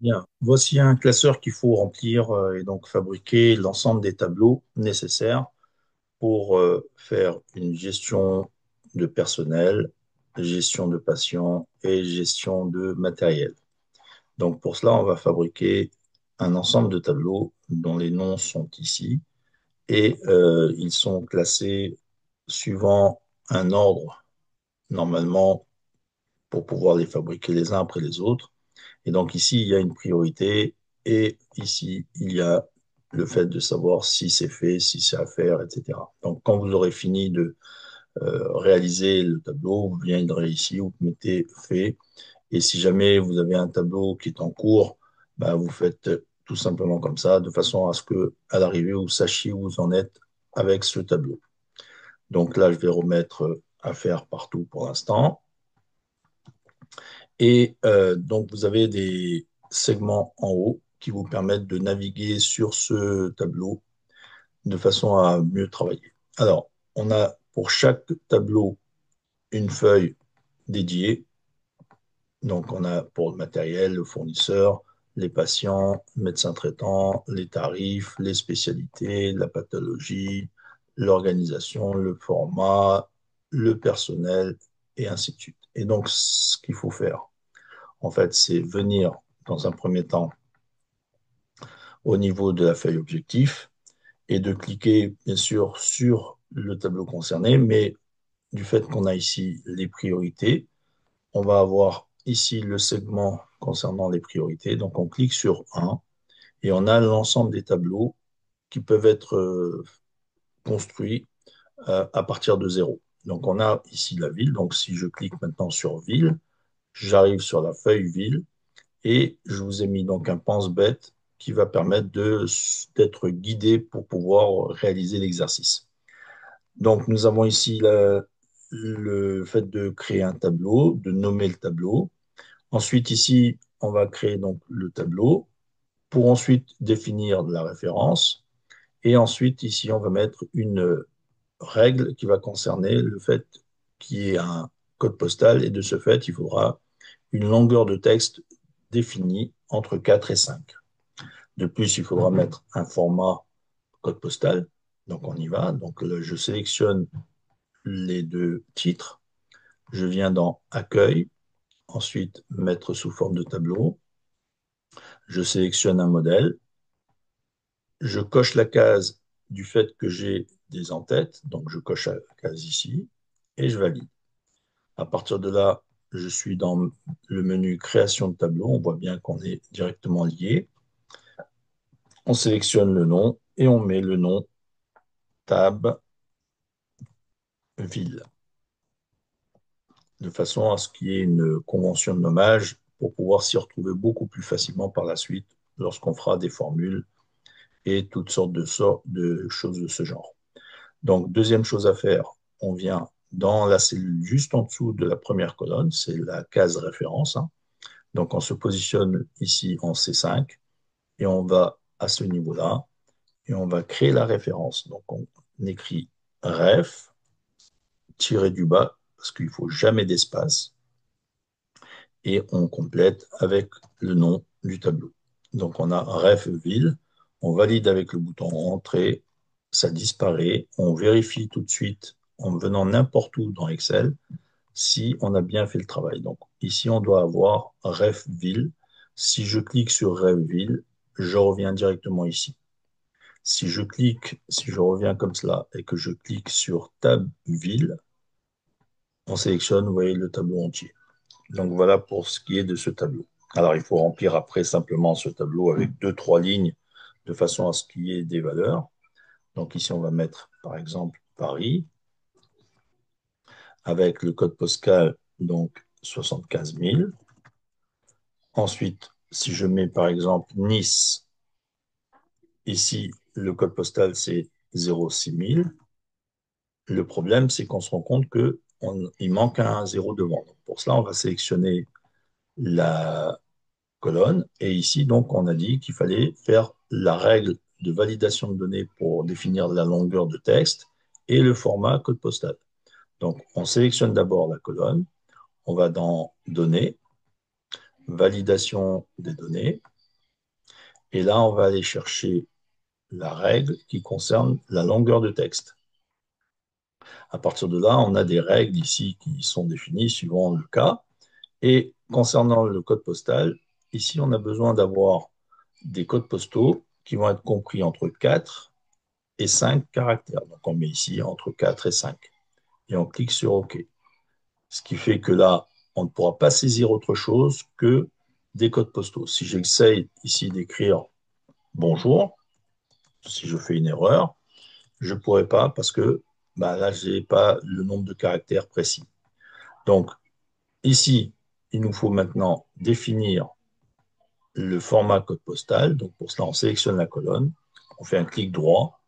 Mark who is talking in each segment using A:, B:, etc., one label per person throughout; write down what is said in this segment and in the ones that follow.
A: Bien, voici un classeur qu'il faut remplir et donc fabriquer l'ensemble des tableaux nécessaires pour faire une gestion de personnel, gestion de patients et gestion de matériel. Donc pour cela, on va fabriquer un ensemble de tableaux dont les noms sont ici et ils sont classés suivant un ordre normalement pour pouvoir les fabriquer les uns après les autres. Et donc ici, il y a une priorité et ici, il y a le fait de savoir si c'est fait, si c'est à faire, etc. Donc quand vous aurez fini de réaliser le tableau, vous viendrez ici, vous mettez fait. Et si jamais vous avez un tableau qui est en cours, bah, vous faites tout simplement comme ça, de façon à ce que, à l'arrivée, vous sachiez où vous en êtes avec ce tableau. Donc là, je vais remettre à faire partout pour l'instant. Et donc, vous avez des segments en haut qui vous permettent de naviguer sur ce tableau de façon à mieux travailler. Alors, on a pour chaque tableau une feuille dédiée. Donc, on a pour le matériel, le fournisseur, les patients, le médecin traitant, les tarifs, les spécialités, la pathologie, l'organisation, le format, le personnel, et ainsi de suite. Et donc, ce qu'il faut faire, en fait, c'est venir dans un premier temps au niveau de la feuille objectif et de cliquer, bien sûr, sur le tableau concerné, mais du fait qu'on a ici les priorités, on va avoir ici le segment concernant les priorités. Donc, on clique sur un et on a l'ensemble des tableaux qui peuvent être construits à partir de zéro. Donc, on a ici la ville. Donc, si je clique maintenant sur ville, j'arrive sur la feuille ville et je vous ai mis donc un pense-bête qui va permettre d'être guidé pour pouvoir réaliser l'exercice. Donc, nous avons ici le fait de créer un tableau, de nommer le tableau. Ensuite, ici, on va créer donc le tableau pour ensuite définir la référence. Et ensuite, ici, on va mettre une règle qui va concerner le fait qu'il y ait un code postal. Et de ce fait, il faudra une longueur de texte définie entre 4 et 5. De plus, il faudra mettre un format code postal. Donc, on y va. Donc, là, je sélectionne les deux titres. Je viens dans Accueil. Ensuite, mettre sous forme de tableau. Je sélectionne un modèle. Je coche la case du fait que j'ai des en-têtes. Donc, je coche la case ici et je valide. À partir de là, je suis dans le menu création de tableau. On voit bien qu'on est directement lié. On sélectionne le nom et on met le nom tab ville, de façon à ce qu'il y ait une convention de nommage pour pouvoir s'y retrouver beaucoup plus facilement par la suite lorsqu'on fera des formules et toutes sortes de choses de ce genre. Donc, deuxième chose à faire, on vient dans la cellule juste en dessous de la première colonne, c'est la case référence, hein. Donc, on se positionne ici en C5 et on va à ce niveau-là et on va créer la référence. Donc, on écrit ref, tiré du bas, parce qu'il ne faut jamais d'espace, et on complète avec le nom du tableau. Donc, on a ref ville, on valide avec le bouton entrée, ça disparaît, on vérifie tout de suite en venant n'importe où dans Excel si on a bien fait le travail. Donc, ici, on doit avoir ref ville. Si je clique sur ref ville, je reviens directement ici. Si je reviens comme cela et que je clique sur Tab Ville, on sélectionne, vous voyez, le tableau entier. Donc voilà pour ce qui est de ce tableau. Alors il faut remplir après simplement ce tableau avec deux, trois lignes de façon à ce qu'il y ait des valeurs. Donc ici, on va mettre par exemple Paris avec le code postal, donc 75 000. Ensuite, si je mets par exemple Nice, ici, le code postal, c'est 06 000. Le problème, c'est qu'on se rend compte qu'il manque un zéro devant. Donc, pour cela, on va sélectionner la colonne. Et ici, donc, on a dit qu'il fallait faire la règle de validation de données pour définir la longueur de texte et le format code postal. Donc, on sélectionne d'abord la colonne. On va dans Données, validation des données. Et là, on va aller chercher la règle qui concerne la longueur de texte. À partir de là, on a des règles ici qui sont définies suivant le cas. Et concernant le code postal, ici, on a besoin d'avoir des codes postaux qui vont être compris entre 4 et 5 caractères. Donc, on met ici entre 4 et 5. Et on clique sur OK. Ce qui fait que là, on ne pourra pas saisir autre chose que des codes postaux. Si j'essaye ici d'écrire bonjour, si je fais une erreur, je ne pourrais pas parce que bah, là, je n'ai pas le nombre de caractères précis. Donc, ici, il nous faut maintenant définir le format code postal. Donc, pour cela, on sélectionne la colonne, on fait un clic droit,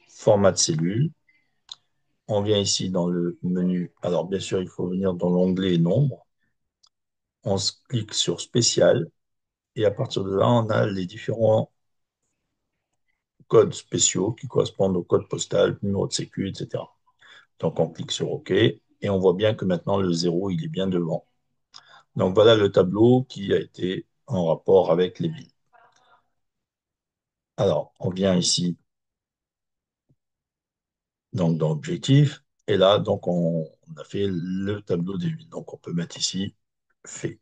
A: format de cellule. On vient ici dans le menu. Alors, bien sûr, il faut venir dans l'onglet nombre. On clique sur spécial et à partir de là, on a les différents codes spéciaux qui correspondent au code postal, numéro de sécu, etc. Donc, on clique sur OK et on voit bien que maintenant le 0, il est bien devant. Donc, voilà le tableau qui a été en rapport avec les villes. Alors, on vient ici donc dans Objectif et là, donc on a fait le tableau des villes. Donc, on peut mettre ici fait.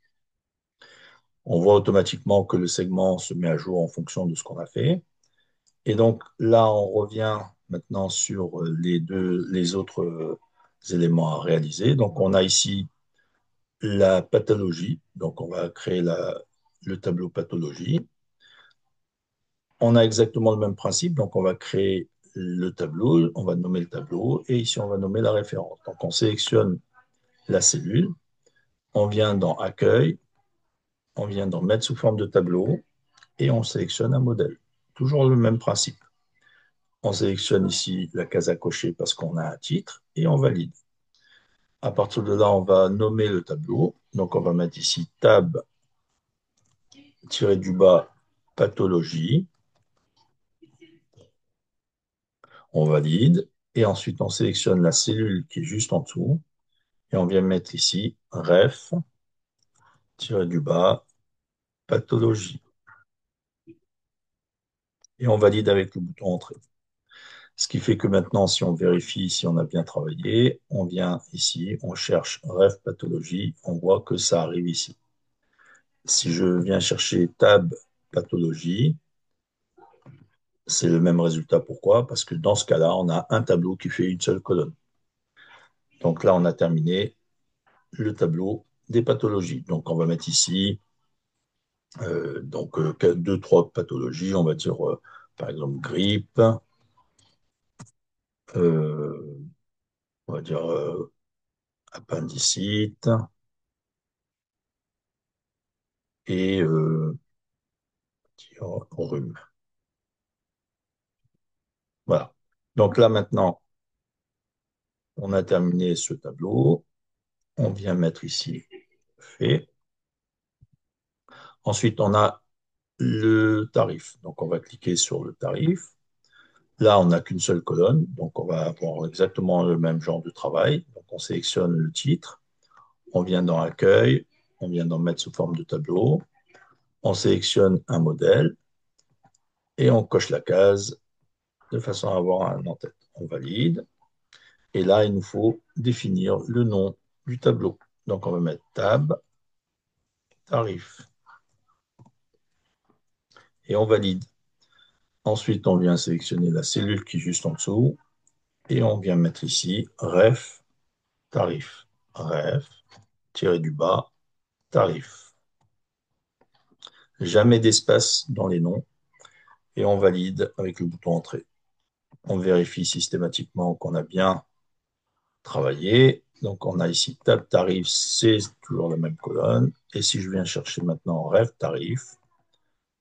A: On voit automatiquement que le segment se met à jour en fonction de ce qu'on a fait. Et donc là, on revient maintenant sur les autres éléments à réaliser. Donc on a ici la pathologie. Donc on va créer le tableau pathologie. On a exactement le même principe. Donc on va créer le tableau, on va nommer le tableau et ici on va nommer la référence. Donc on sélectionne la cellule, on vient dans Accueil, on vient dans Mettre sous forme de tableau et on sélectionne un modèle. Toujours le même principe. On sélectionne ici la case à cocher parce qu'on a un titre et on valide. À partir de là, on va nommer le tableau. Donc, on va mettre ici tab tiré du bas pathologie. On valide. Et ensuite, on sélectionne la cellule qui est juste en dessous. Et on vient mettre ici ref tiré du bas pathologie. Et on valide avec le bouton entrée. Ce qui fait que maintenant, si on vérifie si on a bien travaillé, on vient ici, on cherche ref pathologie, on voit que ça arrive ici. Si je viens chercher tab pathologie, c'est le même résultat. Pourquoi? Parce que dans ce cas-là, on a un tableau qui fait une seule colonne. Donc là, on a terminé le tableau des pathologies. Donc on va mettre ici deux, trois pathologies. On va dire par exemple grippe, euh, on va dire appendicite et rhume. Voilà. Donc là maintenant, on a terminé ce tableau. On vient mettre ici fait. Ensuite, on a le tarif. Donc, on va cliquer sur le tarif. Là, on n'a qu'une seule colonne, donc on va avoir exactement le même genre de travail. Donc, on sélectionne le titre, on vient dans Accueil, on vient dans Mettre sous forme de tableau, on sélectionne un modèle et on coche la case de façon à avoir un en-tête. On valide. Et là, il nous faut définir le nom du tableau. Donc, on va mettre Tab, Tarif. Et on valide. Ensuite, on vient sélectionner la cellule qui est juste en dessous et on vient mettre ici ref tarif. Ref, tiré du bas, tarif. Jamais d'espace dans les noms et on valide avec le bouton entrée. On vérifie systématiquement qu'on a bien travaillé. Donc on a ici tab tarif, c'est toujours la même colonne. Et si je viens chercher maintenant ref tarif,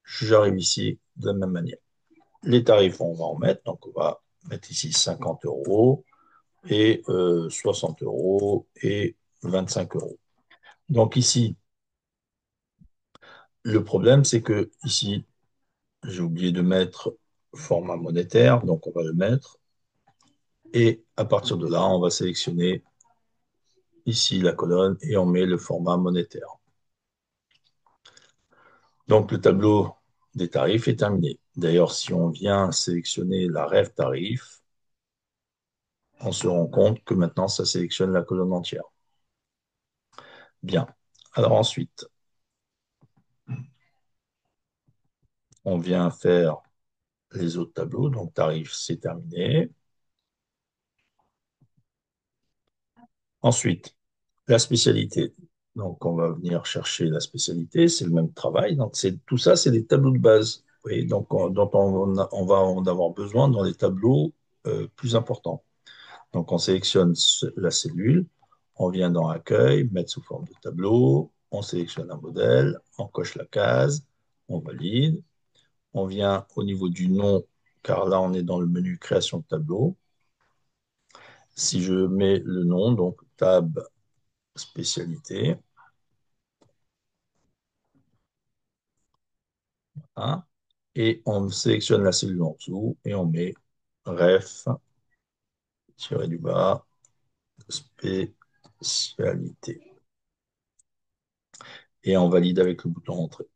A: j'arrive ici de la même manière. Les tarifs, on va en mettre. Donc on va mettre ici 50 euros et 60 euros et 25 euros. Donc ici, le problème, c'est que ici, j'ai oublié de mettre format monétaire, donc on va le mettre. Et à partir de là, on va sélectionner ici la colonne et on met le format monétaire. Donc le tableau des tarifs est terminé. D'ailleurs, si on vient sélectionner la ref tarif, on se rend compte que maintenant, ça sélectionne la colonne entière. Bien. Alors ensuite, on vient faire les autres tableaux. Donc, tarif, c'est terminé. Ensuite, la spécialité. Donc, on va venir chercher la spécialité. C'est le même travail. Donc, tout ça, c'est des tableaux de base. Vous voyez, donc, dont on va en avoir besoin dans les tableaux plus importants. Donc, on sélectionne la cellule. On vient dans Accueil, mettre sous forme de tableau. On sélectionne un modèle. On coche la case. On valide. On vient au niveau du nom, car là, on est dans le menu création de tableau. Si je mets le nom, donc tab spécialité, hein, et on sélectionne la cellule en dessous et on met ref, tiré du bas, spécialité. Et on valide avec le bouton entrée.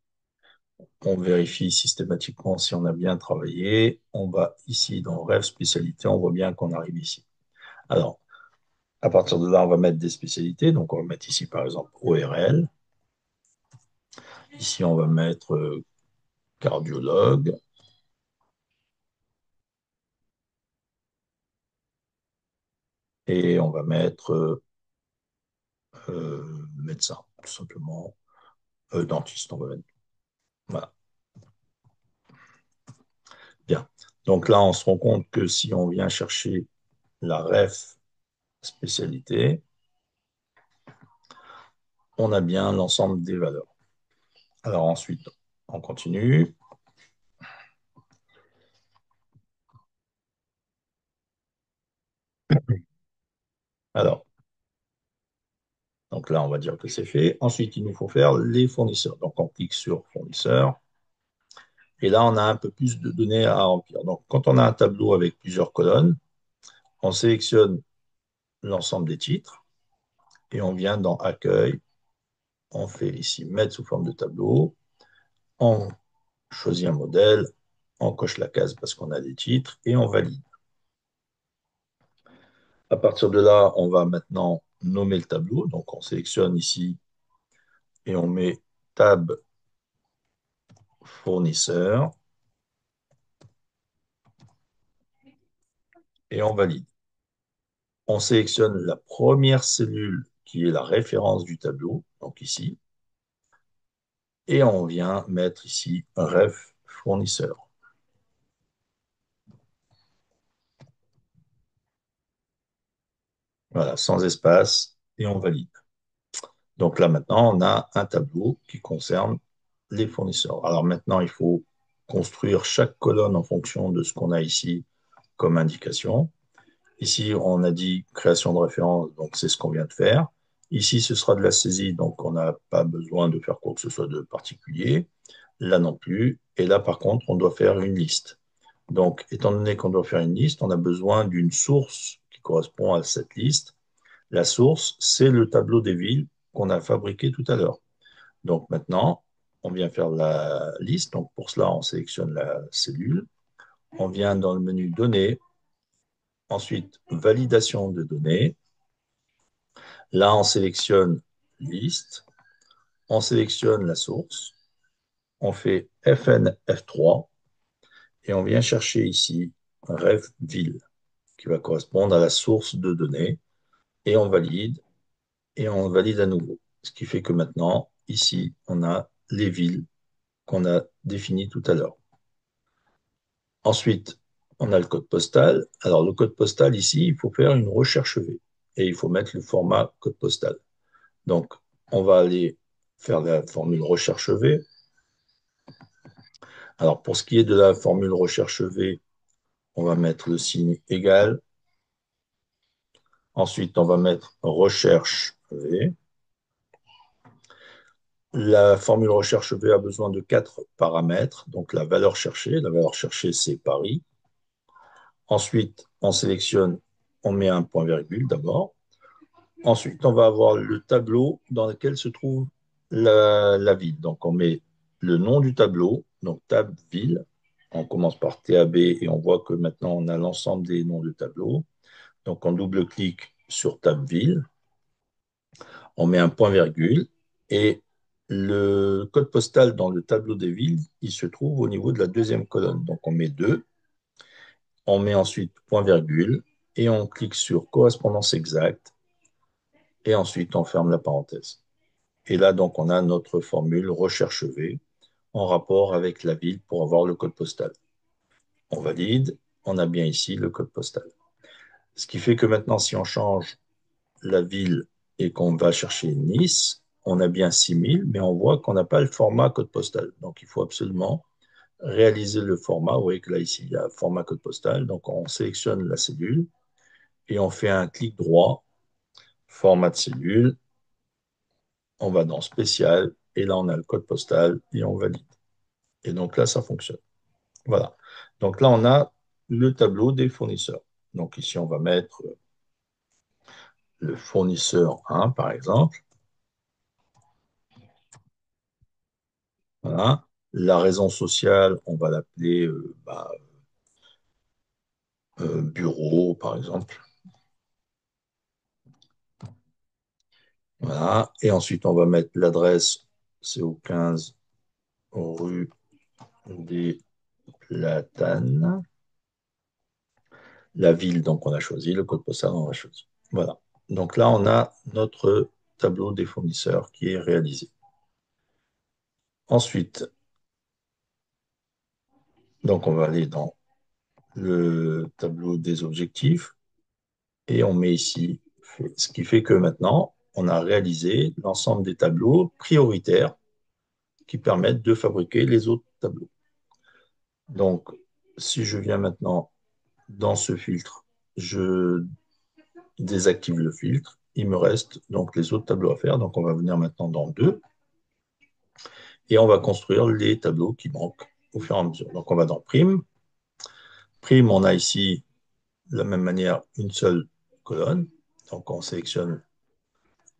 A: On vérifie systématiquement si on a bien travaillé. On va ici dans ref spécialité, on voit bien qu'on arrive ici. Alors, à partir de là, on va mettre des spécialités. Donc, on va mettre ici, par exemple, ORL. Ici, on va mettre cardiologue. Et on va mettre médecin, tout simplement. Dentiste, on va mettre. Voilà. Bien. Donc là, on se rend compte que si on vient chercher la ref spécialité, on a bien l'ensemble des valeurs. Alors ensuite, on continue. Alors, donc là, on va dire que c'est fait. Ensuite, il nous faut faire les fournisseurs. Donc, on clique sur fournisseurs. Et là, on a un peu plus de données à remplir. Donc, quand on a un tableau avec plusieurs colonnes, on sélectionne l'ensemble des titres et on vient dans Accueil. On fait ici mettre sous forme de tableau. On choisit un modèle. On coche la case parce qu'on a des titres et on valide. À partir de là, on va maintenant nommer le tableau. Donc, on sélectionne ici et on met Tab fournisseur et on valide. On sélectionne la première cellule qui est la référence du tableau, donc ici, et on vient mettre ici un ref fournisseur. Voilà, sans espace, et on valide. Donc là, maintenant, on a un tableau qui concerne les fournisseurs. Alors maintenant, il faut construire chaque colonne en fonction de ce qu'on a ici comme indication. Ici, on a dit création de référence, donc c'est ce qu'on vient de faire. Ici, ce sera de la saisie, donc on n'a pas besoin de faire quoi que ce soit de particulier. Là non plus. Et là, par contre, on doit faire une liste. Donc, étant donné qu'on doit faire une liste, on a besoin d'une source qui correspond à cette liste. La source, c'est le tableau des villes qu'on a fabriqué tout à l'heure. Donc maintenant, on vient faire la liste. Donc pour cela, on sélectionne la cellule. On vient dans le menu Données. Ensuite, validation de données. Là, on sélectionne liste. On sélectionne la source. On fait FN F3 et on vient chercher ici ref ville qui va correspondre à la source de données et on valide à nouveau. Ce qui fait que maintenant, ici, on a les villes qu'on a définies tout à l'heure. Ensuite, on a le code postal. Alors, le code postal, ici, il faut faire une recherche V et il faut mettre le format code postal. Donc, on va aller faire la formule recherche V. Alors, pour ce qui est de la formule recherche V, on va mettre le signe égal. Ensuite, on va mettre recherche V. La formule recherche V a besoin de 4 paramètres. Donc, la valeur cherchée, c'est Paris. Ensuite, on sélectionne, on met un point virgule d'abord. Ensuite, on va avoir le tableau dans lequel se trouve la ville. Donc, on met le nom du tableau, donc tab ville. On commence par TAB et on voit que maintenant on a l'ensemble des noms de tableaux. Donc on double-clique sur tab ville, on met un point-virgule et le code postal dans le tableau des villes, il se trouve au niveau de la deuxième colonne. Donc on met 2, on met ensuite point-virgule et on clique sur correspondance exacte et ensuite on ferme la parenthèse. Et là, donc, on a notre formule recherche V en rapport avec la ville pour avoir le code postal. On valide, on a bien ici le code postal. Ce qui fait que maintenant, si on change la ville et qu'on va chercher Nice, on a bien 6000, mais on voit qu'on n'a pas le format code postal. Donc, il faut absolument réaliser le format. Vous voyez que là, ici, il y a format code postal. Donc, on sélectionne la cellule et on fait un clic droit, format de cellule. On va dans spécial et là, on a le code postal et on valide. Et donc là, ça fonctionne. Voilà. Donc là, on a le tableau des fournisseurs. Donc ici, on va mettre le fournisseur 1, par exemple. Voilà. La raison sociale, on va l'appeler bureau, par exemple. Voilà. Et ensuite, on va mettre l'adresse, c'est au 15 rue des Platanes. La ville, donc on a choisi, le code postal, on a choisi. Voilà. Donc là, on a notre tableau des fournisseurs qui est réalisé. Ensuite, donc on va aller dans le tableau des objectifs et on met ici, ce qui fait que maintenant, on a réalisé l'ensemble des tableaux prioritaires qui permettent de fabriquer les autres tableaux. Donc, si je viens maintenant dans ce filtre, je désactive le filtre, il me reste donc les autres tableaux à faire. Donc, on va venir maintenant dans 2 et on va construire les tableaux qui manquent au fur et à mesure. Donc, on va dans prime. Prime, on a ici de la même manière une seule colonne. Donc, on sélectionne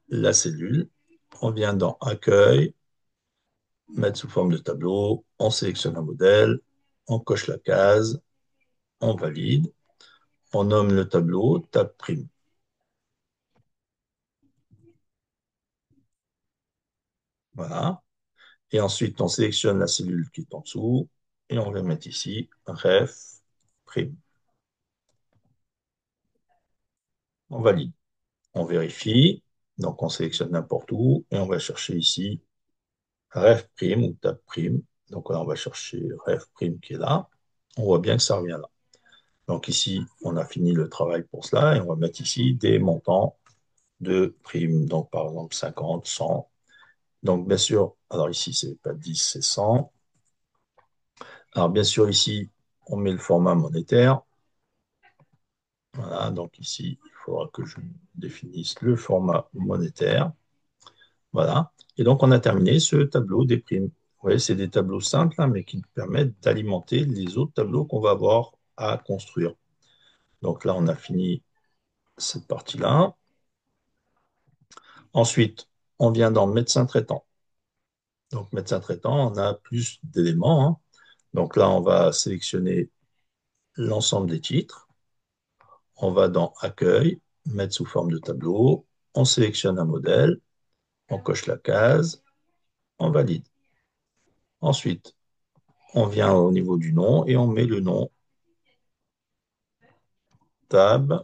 A: la cellule, on vient dans Accueil, mettre sous forme de tableau, on sélectionne un modèle, on coche la case, on valide, on nomme le tableau Tab Prime. Voilà. Et ensuite, on sélectionne la cellule qui est en dessous et on va mettre ici Ref Prime. On valide. On vérifie. Donc, on sélectionne n'importe où et on va chercher ici Ref Prime ou Tab Prime. Donc, là, on va chercher Ref Prime qui est là. On voit bien que ça revient là. Donc ici, on a fini le travail pour cela et on va mettre ici des montants de primes. Donc par exemple 50, 100. Donc bien sûr, alors ici, c'est pas 10, c'est 100. Alors bien sûr, ici, on met le format monétaire. Voilà, donc ici, il faudra que je définisse le format monétaire. Voilà. Et donc on a terminé ce tableau des primes. Vous voyez, c'est des tableaux simples, hein, mais qui nous permettent d'alimenter les autres tableaux qu'on va avoir à construire. Donc là, on a fini cette partie-là. Ensuite, on vient dans médecin traitant. Donc, médecin traitant, on a plus d'éléments, hein. Donc là, on va sélectionner l'ensemble des titres. On va dans Accueil, mettre sous forme de tableau. On sélectionne un modèle. On coche la case. On valide. Ensuite, on vient au niveau du nom et on met le nom Tab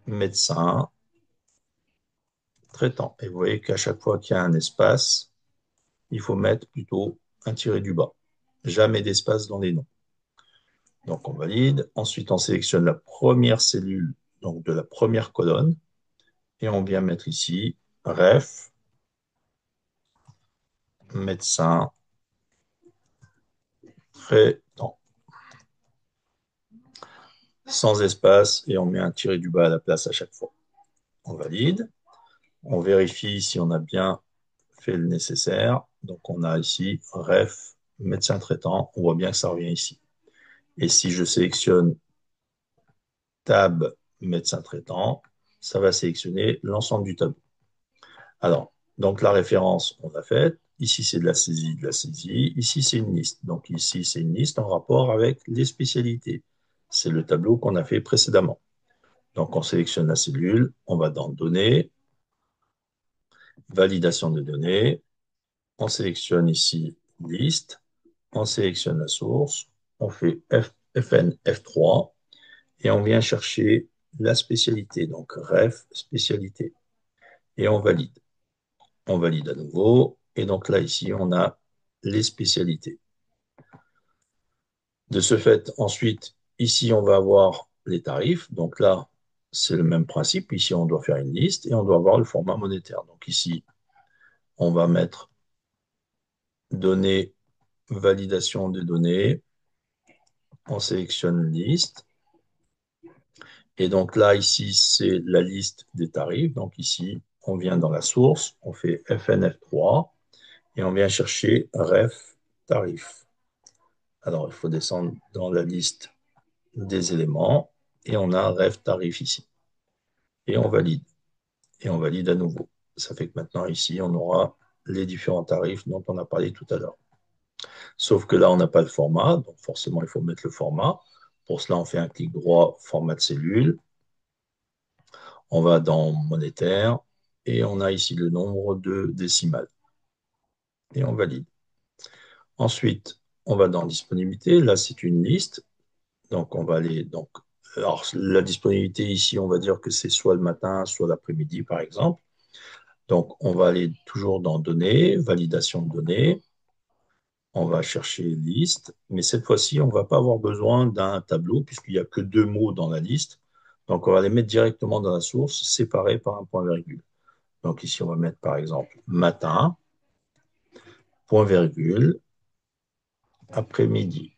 A: médecin traitant. Et vous voyez qu'à chaque fois qu'il y a un espace, il faut mettre plutôt un tiré du bas. Jamais d'espace dans les noms. Donc on valide. Ensuite, on sélectionne la première cellule donc de la première colonne et on vient mettre ici ref médecin traitant sans espace et on met un tiré du bas à la place à chaque fois. On valide. On vérifie si on a bien fait le nécessaire. Donc on a ici ref médecin traitant. On voit bien que ça revient ici. Et si je sélectionne tab médecin traitant, ça va sélectionner l'ensemble du tableau. Alors, donc la référence, on l'a faite. Ici, c'est de la saisie. Ici, c'est une liste. Donc ici, c'est une liste en rapport avec les spécialités. C'est le tableau qu'on a fait précédemment. Donc on sélectionne la cellule, on va dans Données, Validation de données, on sélectionne ici Liste, on sélectionne la source, on fait FN F3 et on vient chercher la spécialité, donc ref spécialité, et on valide. On valide à nouveau, et donc là, ici, on a les spécialités. De ce fait, ensuite, ici, on va avoir les tarifs. Donc là, c'est le même principe. Ici, on doit faire une liste et on doit avoir le format monétaire. Donc ici, on va mettre données, validation des données. On sélectionne liste. Et donc là, ici, c'est la liste des tarifs. Donc ici, on vient dans la source, on fait FNF3 et on vient chercher ref tarif. Alors, il faut descendre dans la liste des éléments et on a ref tarif ici. Et on valide. Et on valide à nouveau. Ça fait que maintenant, ici, on aura les différents tarifs dont on a parlé tout à l'heure. Sauf que là, on n'a pas de format, donc forcément, il faut mettre le format. Pour cela, on fait un clic droit, format de cellule. On va dans monétaire et on a ici le nombre de décimales. Et on valide. Ensuite, on va dans disponibilité. Là, c'est une liste. Donc, on va aller. Donc, alors, la disponibilité ici, on va dire que c'est soit le matin, soit l'après-midi, par exemple. Donc, on va aller toujours dans données, validation de données. On va chercher liste, mais cette fois-ci, on ne va pas avoir besoin d'un tableau puisqu'il n'y a que deux mots dans la liste. Donc, on va les mettre directement dans la source, séparés par un point-virgule. Donc, ici, on va mettre par exemple matin, point-virgule, après-midi.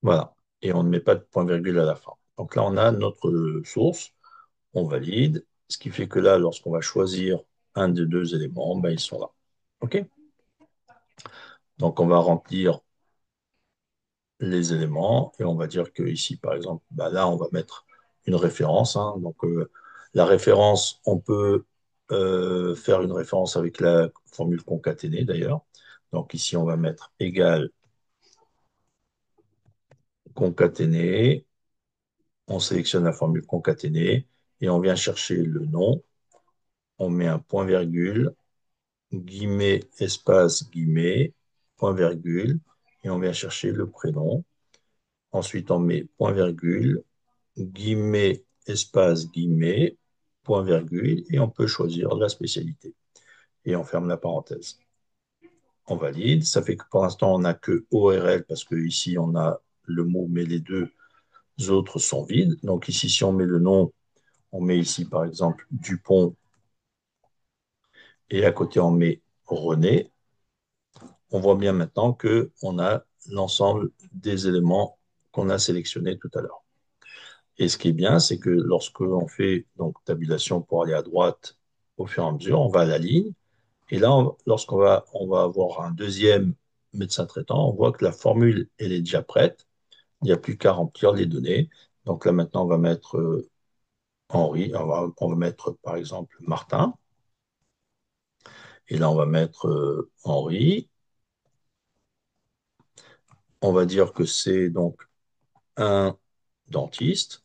A: Voilà. Et on ne met pas de point-virgule à la fin. Donc là, on a notre source, on valide, ce qui fait que là, lorsqu'on va choisir un des deux éléments, ben, ils sont là. OK? Donc, on va remplir les éléments et on va dire que ici, par exemple, bah là, on va mettre une référence, hein. Donc, la référence, on peut faire une référence avec la formule concaténée d'ailleurs. Donc, ici, on va mettre égal concaténée. On sélectionne la formule concaténée et on vient chercher le nom. On met un point-virgule, guillemets, espace, guillemets, point-virgule, et on vient chercher le prénom. Ensuite, on met point-virgule, guillemets, espace, guillemets, point-virgule, et on peut choisir la spécialité. Et on ferme la parenthèse. On valide. Ça fait que pour l'instant, on n'a que ORL parce que ici, on a le mot, mais les deux autres sont vides. Donc ici, si on met le nom, on met ici, par exemple, Dupont, et à côté, on met René. On voit bien maintenant qu'on a l'ensemble des éléments qu'on a sélectionnés tout à l'heure. Et ce qui est bien, c'est que lorsque l'on fait donc tabulation pour aller à droite, au fur et à mesure, on va à la ligne. Et là, lorsqu'on on va avoir un deuxième médecin traitant, on voit que la formule, elle est déjà prête. Il n'y a plus qu'à remplir les données. Donc là, maintenant, on va mettre Henri, on va mettre par exemple Martin. Et là, on va mettre Henri. On va dire que c'est donc un dentiste.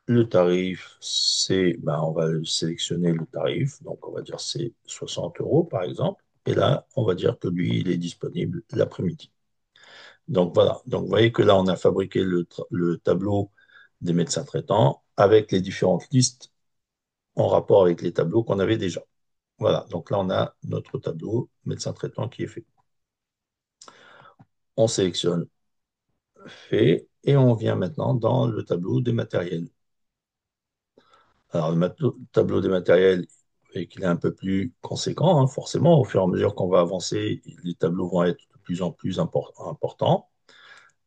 A: Le tarif, c'est, ben, on va sélectionner le tarif, donc on va dire c'est 60 euros par exemple. Et là, on va dire que lui, il est disponible l'après-midi. Donc voilà, donc vous voyez que là, on a fabriqué le tableau des médecins traitants avec les différentes listes en rapport avec les tableaux qu'on avait déjà. Voilà, donc là, on a notre tableau médecin traitant qui est fait. On sélectionne fait et on vient maintenant dans le tableau des matériels. Alors, tableau des matériels, et qu'il est un peu plus conséquent, hein, forcément, au fur et à mesure qu'on va avancer, les tableaux vont être de plus en plus importants.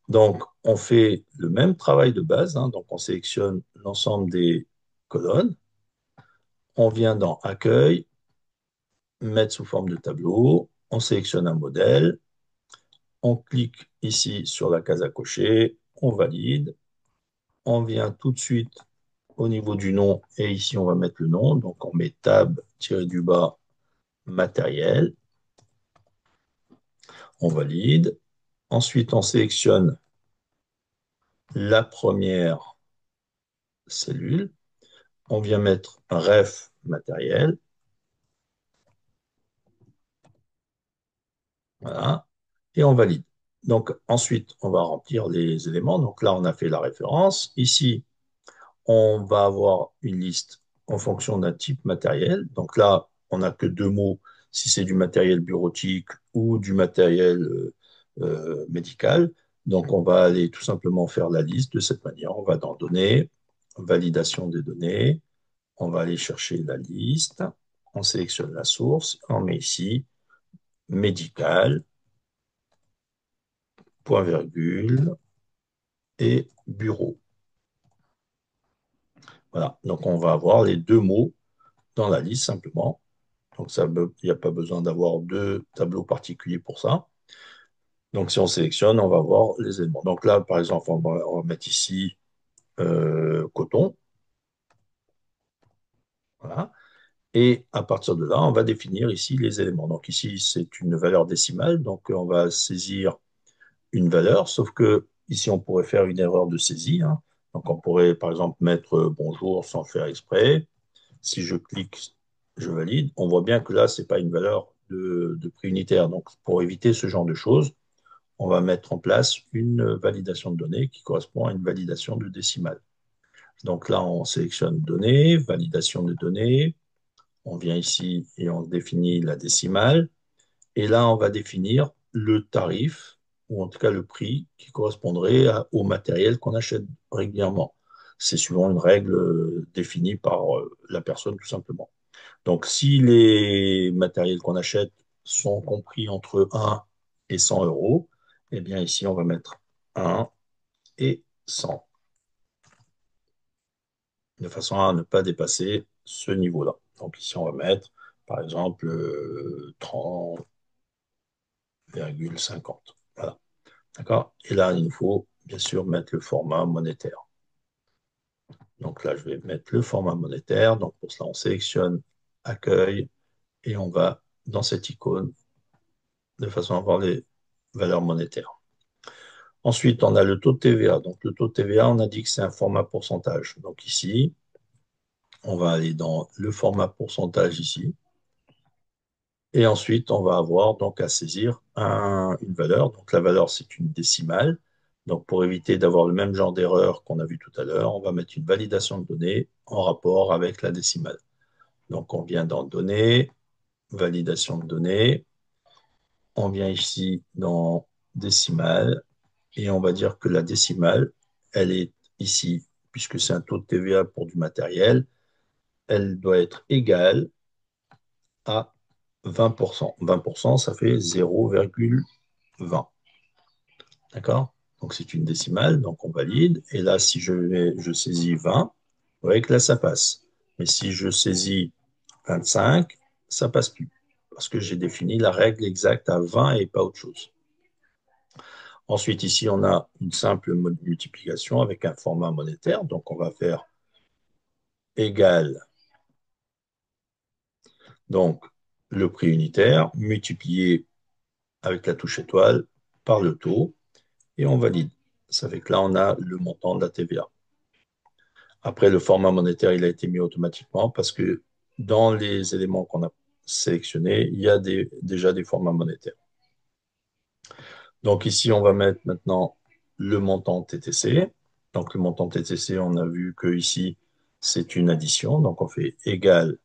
A: Donc, on fait le même travail de base, hein, donc on sélectionne l'ensemble des colonnes, on vient dans Accueil, mettre sous forme de tableau, on sélectionne un modèle, on clique ici sur la case à cocher, on valide, on vient tout de suite au niveau du nom, et ici on va mettre le nom, donc on met tab, tiré du bas, matériel, on valide. Ensuite, on sélectionne la première cellule. On vient mettre un ref matériel. Voilà. Et on valide. Donc, ensuite, on va remplir les éléments. Donc là, on a fait la référence. Ici, on va avoir une liste en fonction d'un type matériel. Donc là, on n'a que deux mots si c'est du matériel bureautique ou du matériel médical. Donc, on va aller tout simplement faire la liste de cette manière. On va dans Données, validation des données. On va aller chercher la liste. On sélectionne la source. On met ici médical, point virgule et bureau. Voilà. Donc, on va avoir les deux mots dans la liste simplement. Donc, il n'y a pas besoin d'avoir deux tableaux particuliers pour ça. Donc, si on sélectionne, on va voir les éléments. Donc là, par exemple, on va mettre ici coton. Voilà. Et à partir de là, on va définir ici les éléments. Donc ici, c'est une valeur décimale. Donc, on va saisir une valeur, sauf que ici, on pourrait faire une erreur de saisie, hein. Donc, on pourrait, par exemple, mettre bonjour sans faire exprès. Si je clique, je valide. On voit bien que là, ce n'est pas une valeur de prix unitaire. Donc, pour éviter ce genre de choses, on va mettre en place une validation de données qui correspond à une validation de décimale. Donc là, on sélectionne données, validation de données. On vient ici et on définit la décimale. Et là, on va définir le tarif, ou en tout cas le prix qui correspondrait au matériel qu'on achète régulièrement. C'est suivant une règle définie par la personne, tout simplement. Donc, si les matériels qu'on achète sont compris entre 1 et 100 euros, eh bien ici, on va mettre 1 et 100, de façon à ne pas dépasser ce niveau-là. Donc ici, on va mettre, par exemple, 30,50. Voilà. D'accord? Et là, il nous faut, bien sûr, mettre le format monétaire. Donc là, je vais mettre le format monétaire. Donc pour cela, on sélectionne Accueil et on va dans cette icône de façon à avoir les valeurs monétaires. Ensuite, on a le taux de TVA. Donc, le taux de TVA, on a dit que c'est un format pourcentage. Donc, ici, on va aller dans le format pourcentage ici. Et ensuite, on va avoir donc à saisir une valeur. Donc, la valeur, c'est une décimale. Donc, pour éviter d'avoir le même genre d'erreur qu'on a vu tout à l'heure, on va mettre une validation de données en rapport avec la décimale. Donc, on vient dans Données, validation de données. On vient ici dans décimale. Et on va dire que la décimale, elle est ici, puisque c'est un taux de TVA pour du matériel, elle doit être égale à 20%. 20%, ça fait 0,20. D'accord? Donc c'est une décimale, donc on valide. Et là, si je saisis 20, vous voyez que là, ça passe. Mais si je saisis 25, ça passe plus. Parce que j'ai défini la règle exacte à 20 et pas autre chose. Ensuite, ici, on a une simple multiplication avec un format monétaire. Donc, on va faire égal, donc, le prix unitaire multiplié avec la touche étoile par le taux et on valide. Ça fait que là, on a le montant de la TVA. Après, le format monétaire, il a été mis automatiquement parce que dans les éléments qu'on a sélectionnés, il y a déjà des formats monétaires. Donc ici, on va mettre maintenant le montant TTC. Donc le montant TTC, on a vu que ici, c'est une addition. Donc on fait égal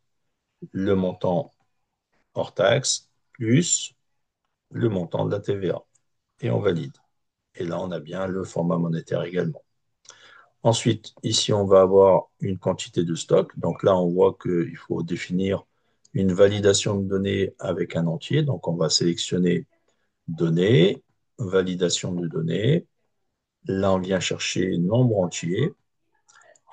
A: le montant hors taxe plus le montant de la TVA. Et on valide. Et là, on a bien le format monétaire également. Ensuite, ici, on va avoir une quantité de stock. Donc là, on voit qu'il faut définir une validation de données avec un entier. Donc on va sélectionner données, validation de données. Là, on vient chercher nombre entier.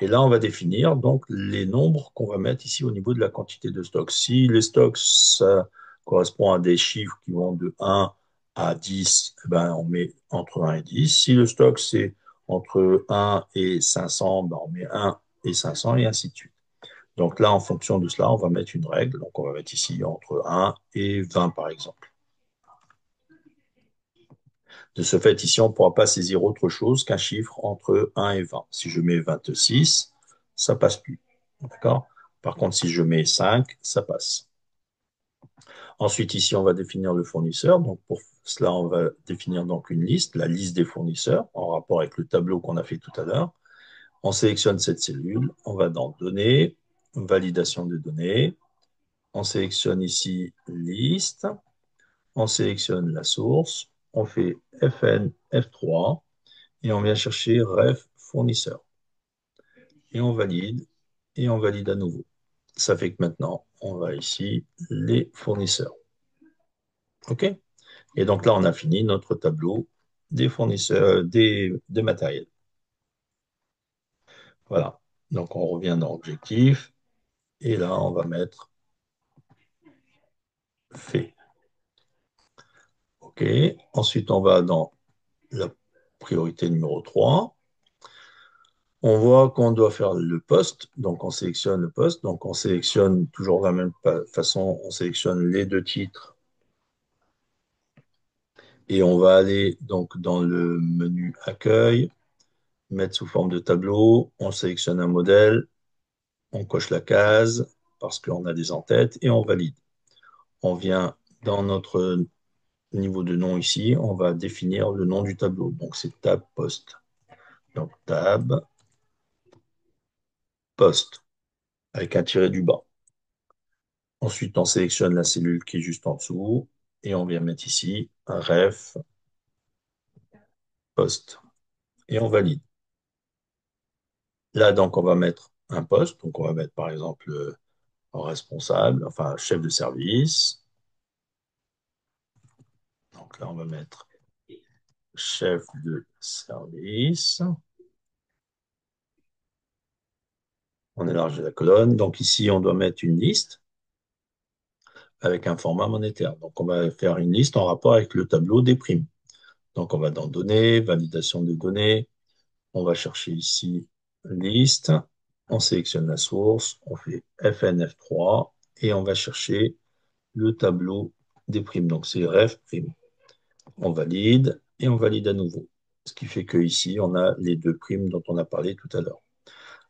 A: Et là, on va définir donc les nombres qu'on va mettre ici au niveau de la quantité de stock. Si les stocks, ça correspond à des chiffres qui vont de 1 à 10, eh ben, on met entre 1 et 10. Si le stock, c'est entre 1 et 500, ben, on met 1 et 500 et ainsi de suite. Donc là, en fonction de cela, on va mettre une règle. Donc on va mettre ici entre 1 et 20, par exemple. De ce fait, ici, on ne pourra pas saisir autre chose qu'un chiffre entre 1 et 20. Si je mets 26, ça passe plus. D'accord? Par contre, si je mets 5, ça passe. Ensuite, ici, on va définir le fournisseur. Donc, pour cela, on va définir donc une liste, la liste des fournisseurs, en rapport avec le tableau qu'on a fait tout à l'heure. On sélectionne cette cellule, on va dans Données, Validation des données. On sélectionne ici Liste, on sélectionne la source, on fait FN F3 et on vient chercher Ref fournisseur. Et on valide à nouveau. Ça fait que maintenant, on va ici les fournisseurs. OK? Et donc là, on a fini notre tableau des fournisseurs, des matériels. Voilà. Donc on revient dans Objectif et là, on va mettre fait. OK. Ensuite, on va dans la priorité numéro 3. On voit qu'on doit faire le poste, donc on sélectionne le poste, donc on sélectionne toujours de la même façon, on sélectionne les deux titres et on va aller donc dans le menu accueil, mettre sous forme de tableau, on sélectionne un modèle, on coche la case parce qu'on a des en-têtes et on valide. On vient dans notre niveau de nom ici, on va définir le nom du tableau, donc c'est tab poste. Donc tab poste avec un tiret du bas. Ensuite, on sélectionne la cellule qui est juste en dessous et on vient mettre ici un ref poste et on valide. Là, donc, on va mettre un poste. Donc, on va mettre par exemple responsable, enfin chef de service. Donc là, on va mettre chef de service. On élargit la colonne. Donc ici, on doit mettre une liste avec un format monétaire. Donc, on va faire une liste en rapport avec le tableau des primes. Donc, on va dans Données, Validation des données. On va chercher ici liste, on sélectionne la source, on fait FNF3 et on va chercher le tableau des primes. Donc c'est ref prime. On valide et on valide à nouveau. Ce qui fait que ici on a les deux primes dont on a parlé tout à l'heure.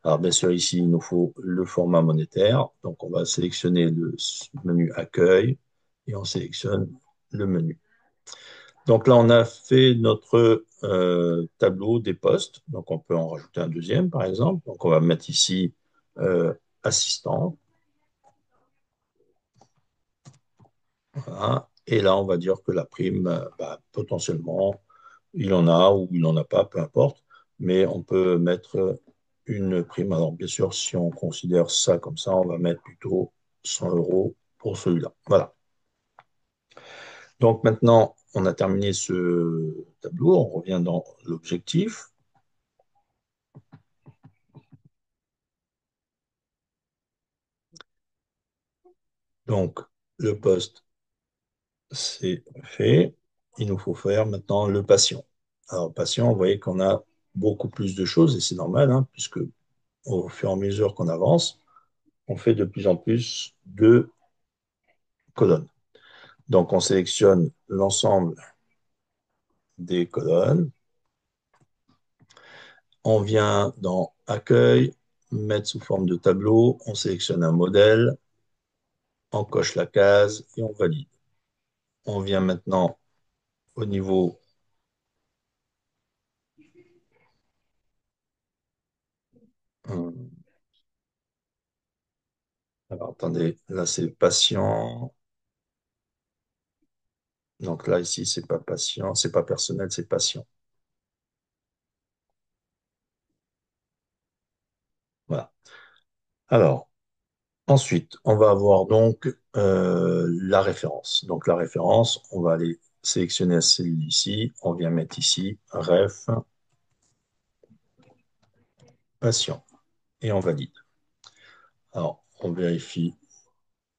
A: Alors bien sûr ici il nous faut le format monétaire. Donc on va sélectionner le menu accueil et on sélectionne le menu. Donc là, on a fait notre tableau des postes. Donc on peut en rajouter un deuxième, par exemple. Donc on va mettre ici assistant. Voilà. Et là, on va dire que la prime, potentiellement, il en a ou il n'en a pas, peu importe. Mais on peut mettre une prime. Alors bien sûr, si on considère ça comme ça, on va mettre plutôt 100 euros pour celui-là. Voilà. Donc maintenant, on a terminé ce tableau. On revient dans l'objectif. Donc, le poste, c'est fait. Il nous faut faire maintenant le patient. Alors, patient, vous voyez qu'on a beaucoup plus de choses et c'est normal, hein, puisque au fur et à mesure qu'on avance, on fait de plus en plus de colonnes. Donc, on sélectionne l'ensemble des colonnes. On vient dans Accueil, mettre sous forme de tableau. On sélectionne un modèle, on coche la case et on valide. On vient maintenant au niveau alors, attendez, là, c'est patient. Donc là, ici, c'est pas patient, c'est pas personnel, c'est patient. Voilà. Alors, ensuite, on va avoir donc la référence. Donc la référence, on va aller sélectionner la cellule ici. On vient mettre ici ref patient et on valide. Alors, on vérifie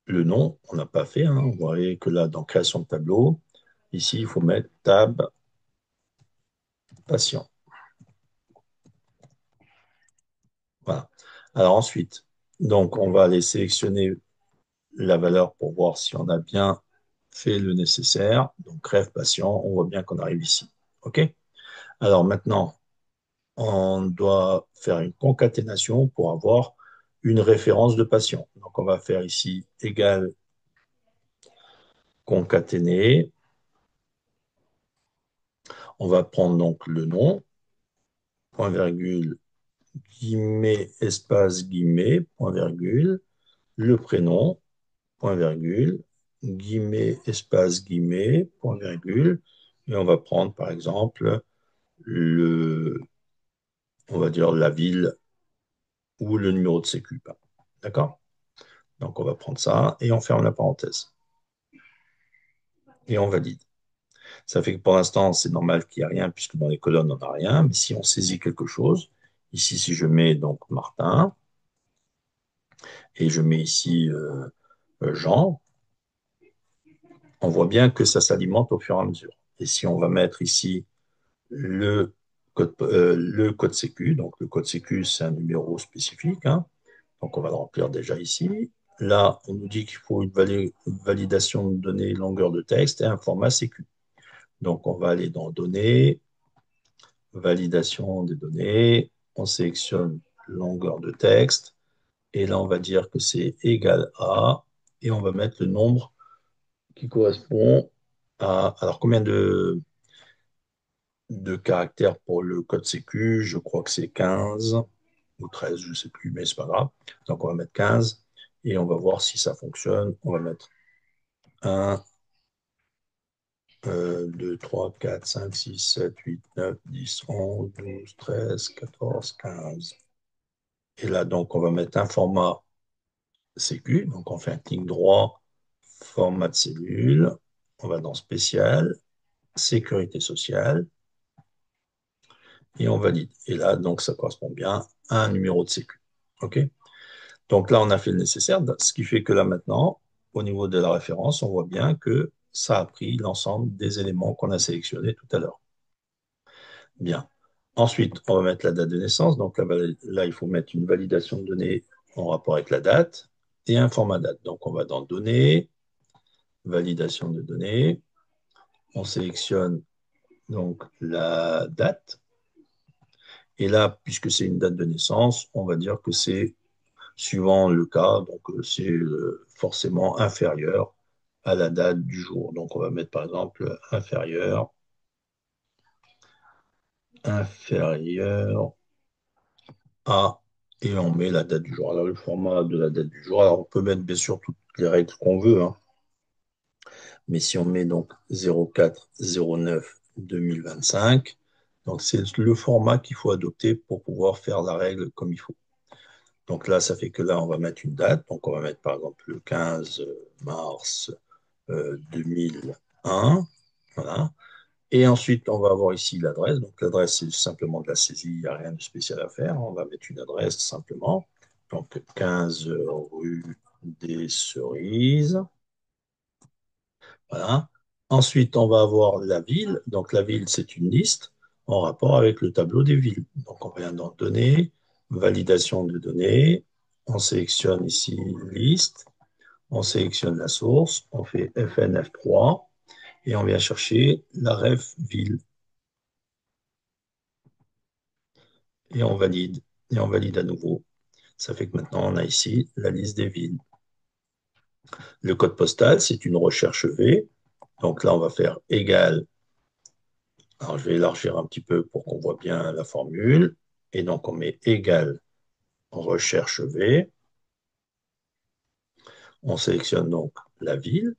A: le nom. On n'a pas fait, hein. Vous voyez que là, dans création de tableau, ici, il faut mettre tab patient. Voilà. Alors ensuite, Donc, on va aller sélectionner la valeur pour voir si on a bien fait le nécessaire. Donc, rêve patient, on voit bien qu'on arrive ici. OK? Alors maintenant, on doit faire une concaténation pour avoir une référence de patient. Donc, on va faire ici égal concaténer. On va prendre donc le nom, point virgule, guillemet, espace, guillemet, point virgule, le prénom, point virgule, guillemet, espace, guillemet, point virgule, et on va prendre par exemple le, on va dire la ville ou le numéro de sécu. D'accord? Donc on va prendre ça et on ferme la parenthèse et on valide. Ça fait que pour l'instant, c'est normal qu'il n'y ait rien puisque dans les colonnes, on n'a rien. Mais si on saisit quelque chose, ici, si je mets donc Martin et je mets ici Jean, on voit bien que ça s'alimente au fur et à mesure. Et si on va mettre ici le code sécu, donc le code sécu, c'est un numéro spécifique, hein, donc on va le remplir déjà ici. Là, on nous dit qu'il faut une validation de données longueur de texte et un format sécu. Donc on va aller dans données, validation des données, on sélectionne longueur de texte, et là on va dire que c'est égal à, et on va mettre le nombre qui correspond à, alors combien de caractères pour le code sécu, je crois que c'est 15 ou 13, je ne sais plus, mais c'est pas grave. Donc on va mettre 15 et on va voir si ça fonctionne. On va mettre 1, 2, 3, 4, 5, 6, 7, 8, 9, 10, 11, 12, 13, 14, 15. Et là, donc, on va mettre un format sécu. Donc, on fait un clic droit, format de cellule. On va dans spécial, sécurité sociale, et on valide. Et là, donc, ça correspond bien à un numéro de sécu. OK? Donc là, on a fait le nécessaire, ce qui fait que là, maintenant, au niveau de la référence, on voit bien que ça a pris l'ensemble des éléments qu'on a sélectionnés tout à l'heure. Bien. Ensuite, on va mettre la date de naissance. Donc là, il faut mettre une validation de données en rapport avec la date et un format date. Donc, on va dans Données, validation de données. On sélectionne donc la date. Et là, puisque c'est une date de naissance, on va dire que c'est suivant le cas, donc c'est forcément inférieur à la date du jour. Donc, on va mettre par exemple inférieur à, et on met la date du jour. Alors, le format de la date du jour, alors on peut mettre bien sûr toutes les règles qu'on veut, hein, mais si on met donc 04-09-2025, donc c'est le format qu'il faut adopter pour pouvoir faire la règle comme il faut. Donc là, ça fait que là, on va mettre une date. Donc on va mettre par exemple le 15 mars 2001. Voilà. Et ensuite, on va avoir ici l'adresse. Donc l'adresse, c'est simplement de la saisie, il n'y a rien de spécial à faire. On va mettre une adresse simplement. Donc 15 rue des Cerises. Voilà. Ensuite, on va avoir la ville. Donc, la ville, c'est une liste en rapport avec le tableau des villes. Donc, on vient dans Données, validation de données. On sélectionne ici liste. On sélectionne la source. On fait FNF3 et on vient chercher la ref ville. Et on valide. Et on valide à nouveau. Ça fait que maintenant, on a ici la liste des villes. Le code postal, c'est une recherche V. Donc là, on va faire égal. Alors, je vais élargir un petit peu pour qu'on voit bien la formule. Et donc, on met égal recherche V. On sélectionne donc la ville.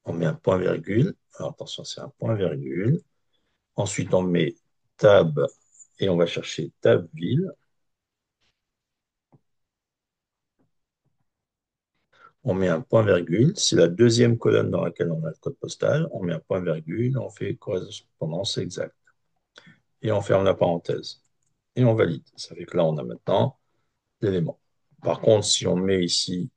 A: On met un point virgule. Alors, attention, c'est un point virgule. Ensuite, on met tab et on va chercher tab ville. On met un point virgule. C'est la deuxième colonne dans laquelle on a le code postal. On met un point virgule. On fait correspondance exacte. Et on ferme la parenthèse. Et on valide. Ça fait que là, on a maintenant l'élément. Par contre, si on met ici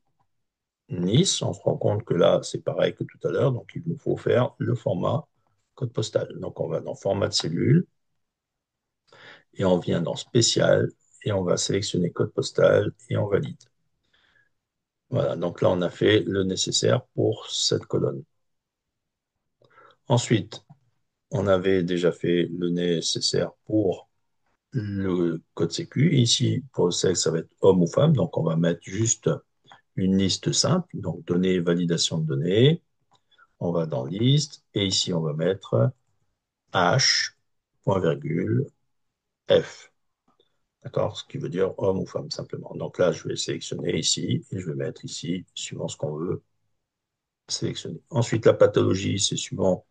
A: Nice, on se rend compte que là, c'est pareil que tout à l'heure, donc il nous faut faire le format code postal. Donc on va dans format de cellule et on vient dans spécial et on va sélectionner code postal et on valide. Voilà, donc là, on a fait le nécessaire pour cette colonne. Ensuite, on avait déjà fait le nécessaire pour le code sécu. Ici, pour le sexe, ça va être homme ou femme. Donc, on va mettre juste une liste simple. Donc, données, validation de données. On va dans liste. Et ici, on va mettre H, point virgule, F. D'accord? Ce qui veut dire homme ou femme simplement. Donc là, je vais sélectionner ici et je vais mettre ici, suivant ce qu'on veut sélectionner. Ensuite, la pathologie, c'est suivant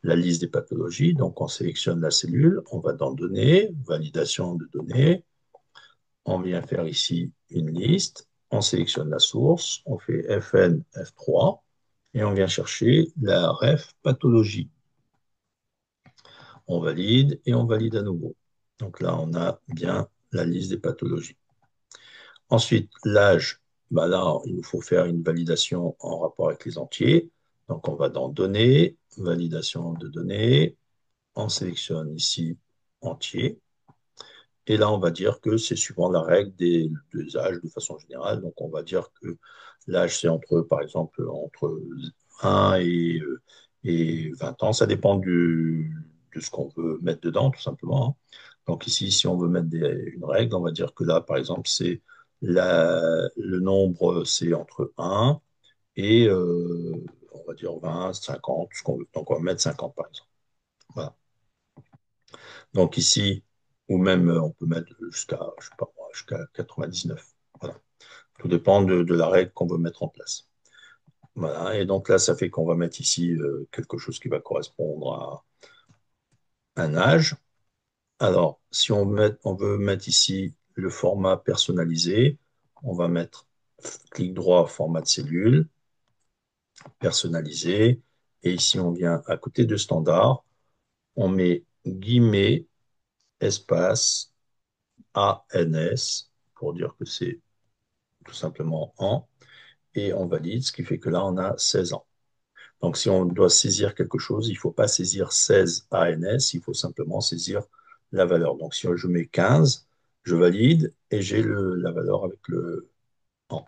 A: la liste des pathologies. Donc, on sélectionne la cellule, on va dans données, validation de données. On vient faire ici une liste, on sélectionne la source, on fait FN F3 et on vient chercher la ref pathologie. On valide et on valide à nouveau. Donc là, on a bien la liste des pathologies. Ensuite, l'âge, bah là, il nous faut faire une validation en rapport avec les entiers. Donc, on va dans Données, validation de données. On sélectionne ici entier. Et là, on va dire que c'est suivant la règle des deux âges de façon générale. Donc, on va dire que l'âge, c'est entre, par exemple, entre 1 et 20 ans. Ça dépend de ce qu'on veut mettre dedans, tout simplement, hein. Donc, ici, si on veut mettre une règle, on va dire que là, par exemple, le nombre, c'est entre 1 et, on va dire 20, 50, ce qu'on veut. Donc, on va mettre 50, par exemple. Voilà. Donc ici, ou même on peut mettre jusqu'à, je sais pas moi, jusqu'à 99. Voilà. Tout dépend de la règle qu'on veut mettre en place. Voilà. Et donc là, ça fait qu'on va mettre ici quelque chose qui va correspondre à un âge. Alors, si on veut mettre ici le format personnalisé, on va mettre clic droit, format de cellule, personnalisé. Et ici, on vient à côté de standard, on met guillemets, espace, ANS, pour dire que c'est tout simplement en, et on valide, ce qui fait que là, on a 16 ans. Donc, si on doit saisir quelque chose, il ne faut pas saisir 16 ANS, il faut simplement saisir la valeur. Donc, si je mets 15, je valide et j'ai la valeur avec le en.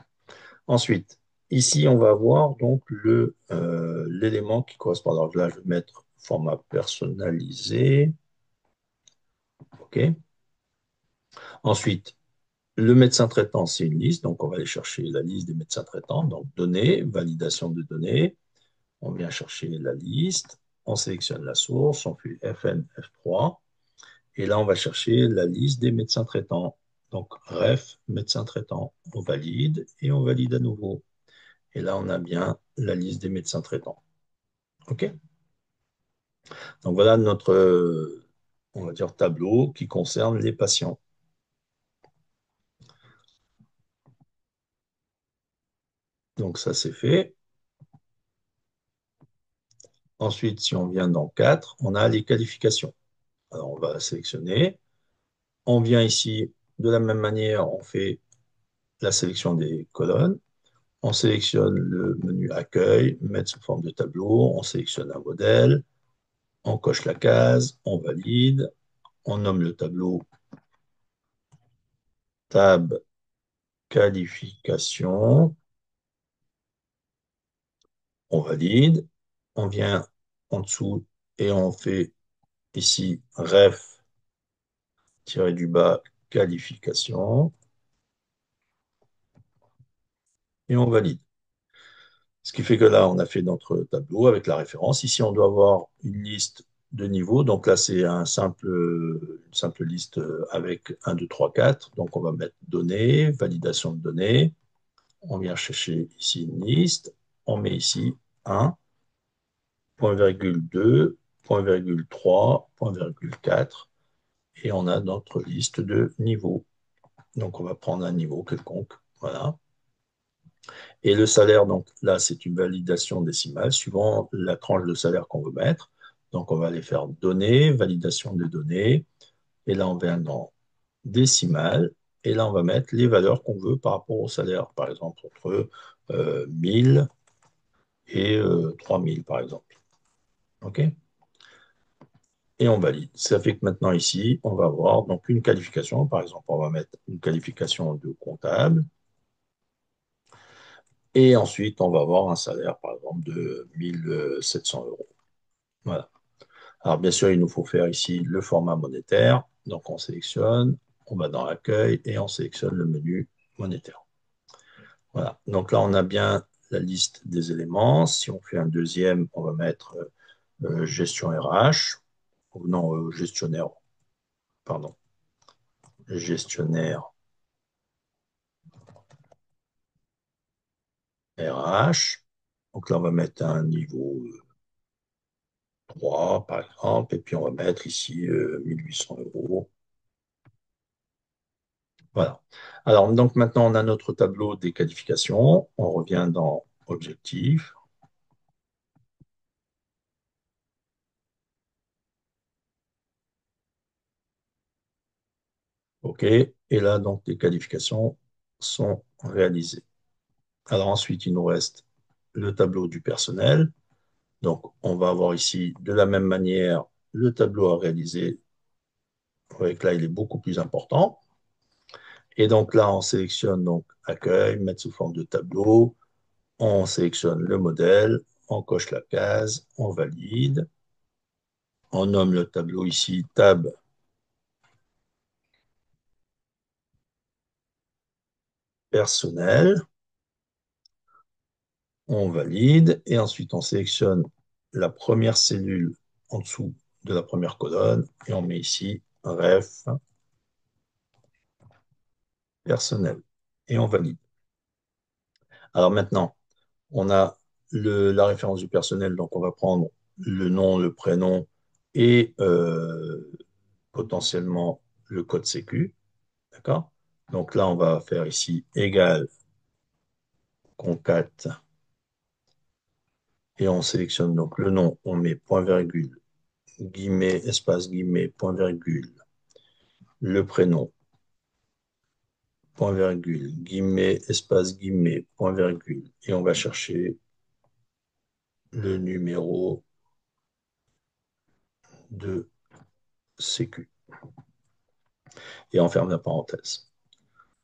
A: Ensuite, ici, on va avoir donc l'élément qui correspond. Alors là, je vais mettre format personnalisé. OK. Ensuite, le médecin traitant, c'est une liste, donc on va aller chercher la liste des médecins traitants. Donc, données, validation de données. On vient chercher la liste, on sélectionne la source, on fait FN F3, et là, on va chercher la liste des médecins traitants. Donc, ref, médecin traitant, on valide et on valide à nouveau. Et là, on a bien la liste des médecins traitants. OK? Donc, voilà notre, on va dire, tableau qui concerne les patients. Donc, ça, c'est fait. Ensuite, si on vient dans 4, on a les qualifications. Alors, on va sélectionner. On vient ici, de la même manière, on fait la sélection des colonnes. On sélectionne le menu accueil, mettre sous forme de tableau. On sélectionne un modèle. On coche la case. On valide. On nomme le tableau tab qualification. On valide. On vient en dessous et on fait ici ref tiré du bas qualification et on valide. Ce qui fait que là, on a fait notre tableau avec la référence. Ici, on doit avoir une liste de niveaux. Donc là, c'est une simple liste avec 1, 2, 3, 4. Donc on va mettre données, validation de données. On vient chercher ici une liste. On met ici 1, point virgule 2, point virgule 3, point virgule 4. Et on a notre liste de niveaux. Donc on va prendre un niveau quelconque. Voilà. Et le salaire, donc là, c'est une validation décimale suivant la tranche de salaire qu'on veut mettre. Donc, on va aller faire données, validation des données. Et là, on vient dans décimale. Et là, on va mettre les valeurs qu'on veut par rapport au salaire. Par exemple, entre 1000 et 3000, par exemple. OK? Et on valide. Ça fait que maintenant, ici, on va avoir donc une qualification. Par exemple, on va mettre une qualification de comptable, Et ensuite, on va avoir un salaire, par exemple, de 1700 euros. Voilà. Alors, bien sûr, il nous faut faire ici le format monétaire. Donc, on sélectionne, on va dans l'accueil et on sélectionne le menu monétaire. Voilà. Donc là, on a bien la liste des éléments. Si on fait un deuxième, on va mettre gestion RH, ou non, gestionnaire, pardon, gestionnaire RH. Donc là, on va mettre un niveau 3, par exemple, et puis on va mettre ici 1800 euros. Voilà. Alors, donc maintenant, on a notre tableau des qualifications. On revient dans Objectif. OK. Et là, donc, les qualifications sont réalisées. Alors ensuite, il nous reste le tableau du personnel. Donc, on va avoir ici, de la même manière, le tableau à réaliser. Vous voyez que là, il est beaucoup plus important. Et donc là, on sélectionne donc accueil, mettre sous forme de tableau. On sélectionne le modèle, on coche la case, on valide. On nomme le tableau ici tab personnel. On valide. Et ensuite, on sélectionne la première cellule en dessous de la première colonne. Et on met ici ref personnel. Et on valide. Alors maintenant, on a la référence du personnel, donc on va prendre le nom, le prénom et potentiellement le code sécu. D'accord? Donc là, on va faire ici égal concat et on sélectionne donc le nom, on met point virgule, guillemets, espace guillemets, point virgule, le prénom, point virgule, guillemets, espace guillemets, point virgule, et on va chercher le numéro de sécu. Et on ferme la parenthèse.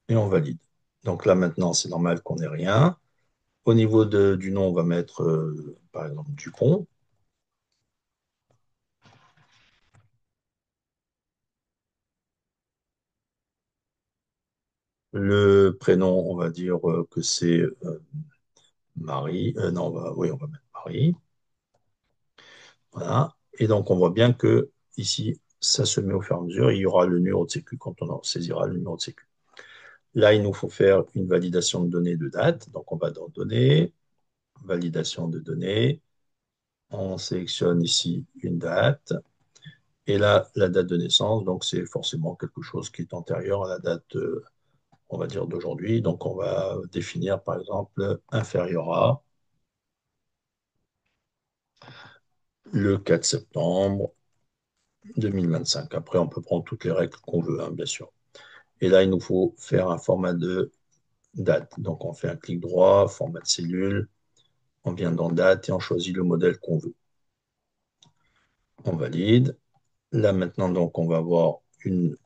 A: Et on valide. Donc là, maintenant, c'est normal qu'on n'ait rien. Au niveau du nom, on va mettre, par exemple, Dupont. Le prénom, on va dire que c'est Marie. Non, oui, on va mettre Marie. Voilà. Et donc, on voit bien que ici, ça se met au fur et à mesure. Il y aura le numéro de sécu quand on en saisira le numéro de sécu. Là, il nous faut faire une validation de données de date. Donc, on va dans Données, validation de données. On sélectionne ici une date. Et là, la date de naissance, donc c'est forcément quelque chose qui est antérieur à la date, on va dire, d'aujourd'hui. Donc, on va définir, par exemple, inférieur à le 4 septembre 2025. Après, on peut prendre toutes les règles qu'on veut, hein, bien sûr. Et là, il nous faut faire un format de date. Donc, on fait un clic droit, format de cellule, on vient dans date et on choisit le modèle qu'on veut. On valide. Là, maintenant, donc, on va avoir une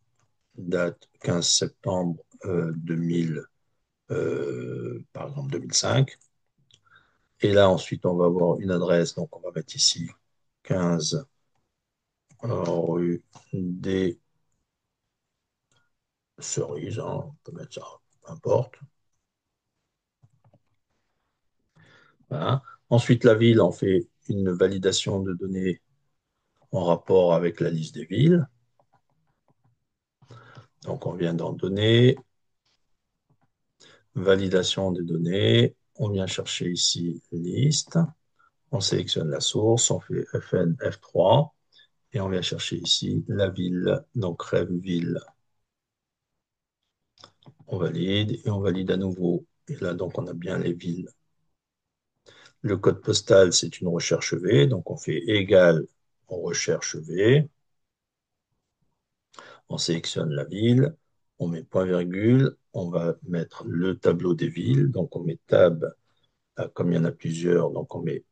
A: date 15 septembre 2000, par exemple 2005. Et là, ensuite, on va avoir une adresse. Donc, on va mettre ici 15 rue des Cerises. Hein, on peut mettre ça, peu importe. Voilà. Ensuite, la ville, on fait une validation de données en rapport avec la liste des villes. Donc, on vient dans Données, validation des données. On vient chercher ici liste. On sélectionne la source. On fait FN F3. Et on vient chercher ici la ville. Donc, Rêve Ville. On valide et on valide à nouveau. Et là, donc, on a bien les villes. Le code postal, c'est une recherche V. Donc, on fait égal, on recherche V. On sélectionne la ville. On met point virgule. On va mettre le tableau des villes. Donc, on met tab, comme il y en a plusieurs. Donc, on met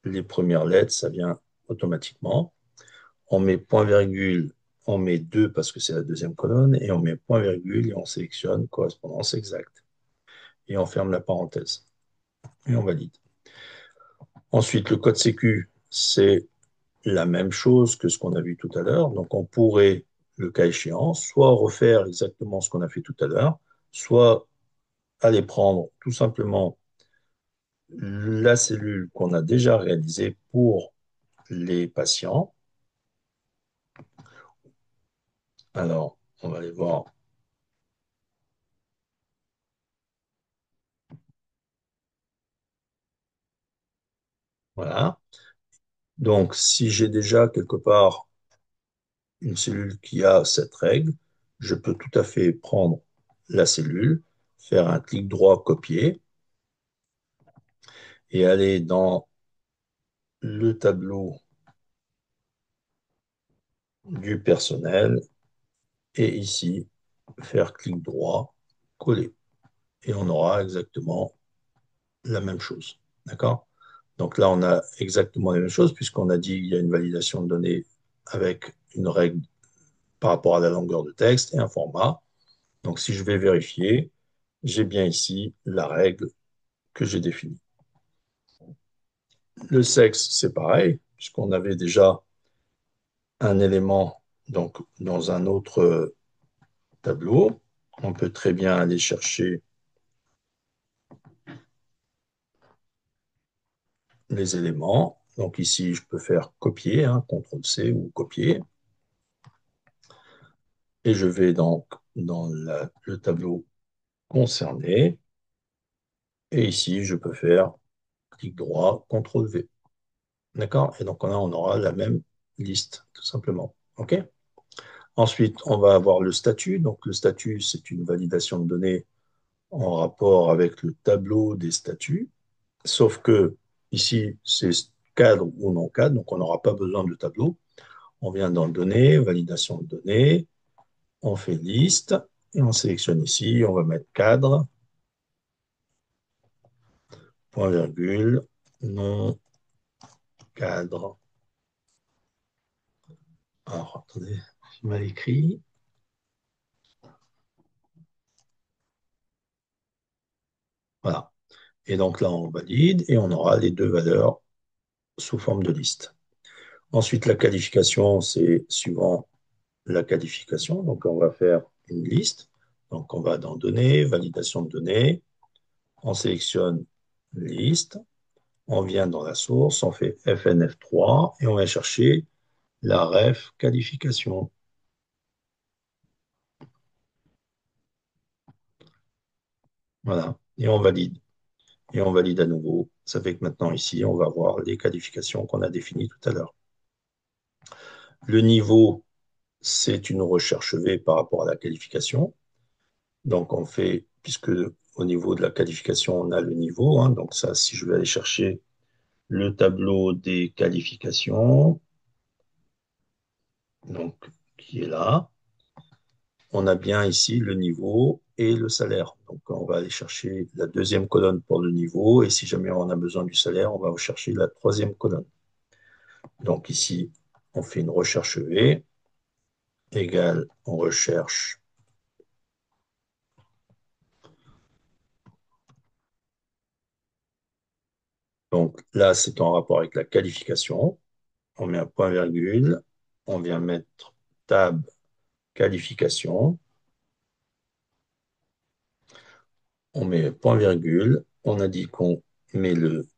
A: les premières lettres. Ça vient automatiquement. On met point virgule. On met 2 parce que c'est la deuxième colonne. Et on met point virgule et on sélectionne correspondance exacte. et on ferme la parenthèse et on valide. Ensuite, le code sécu, c'est la même chose que ce qu'on a vu tout à l'heure. Donc, on pourrait, le cas échéant, soit refaire exactement ce qu'on a fait tout à l'heure, soit aller prendre tout simplement la cellule qu'on a déjà réalisée pour les patients. Alors, on va aller voir. Voilà. Donc, si j'ai déjà quelque part une cellule qui a cette règle, je peux tout à fait prendre la cellule, faire un clic droit, copier, et aller dans le tableau du personnel, et ici, faire clic droit, coller. Et on aura exactement la même chose. D'accord? Donc là, on a exactement la même chose, puisqu'on a dit qu'il y a une validation de données avec une règle par rapport à la longueur de texte et un format. Donc si je vais vérifier, j'ai bien ici la règle que j'ai définie. Le sexe, c'est pareil, puisqu'on avait déjà un élément donc, dans un autre tableau. On peut très bien aller chercher les éléments. Donc ici, je peux faire copier, hein, CTRL-C ou copier. Et je vais donc dans le tableau concerné. Et ici, je peux faire clic droit, CTRL-V. D'accord? Et donc là, on aura la même liste, tout simplement. OK? Ensuite, on va avoir le statut. Donc le statut, c'est une validation de données en rapport avec le tableau des statuts. Sauf que ici, c'est cadre ou non cadre, donc on n'aura pas besoin de tableau. On vient dans données, validation de données, on fait liste et on sélectionne ici, on va mettre cadre, point virgule, non cadre. Alors, attendez, j'ai mal écrit. Voilà. Et donc là, on valide et on aura les deux valeurs sous forme de liste. Ensuite, la qualification, c'est suivant la qualification. Donc, on va faire une liste. Donc, on va dans données, validation de données. On sélectionne liste. On vient dans la source, on fait FNF3 et on va chercher la ref qualification. Voilà. Et on valide. Et on valide à nouveau. Ça fait que maintenant, ici, on va voir les qualifications qu'on a définies tout à l'heure. Le niveau, c'est une recherche V par rapport à la qualification. Donc, on fait, puisque au niveau de la qualification, on a le niveau. Hein, donc, ça, si je vais aller chercher le tableau des qualifications, donc, qui est là, on a bien ici le niveau et le salaire. Donc, on va aller chercher la deuxième colonne pour le niveau. Et si jamais on a besoin du salaire, on va chercher la troisième colonne. Donc, ici, on fait une recherche V égale, on recherche. Donc là, c'est en rapport avec la qualification. On met un point virgule, on vient mettre tab qualification, on met point virgule, on a dit qu'on met le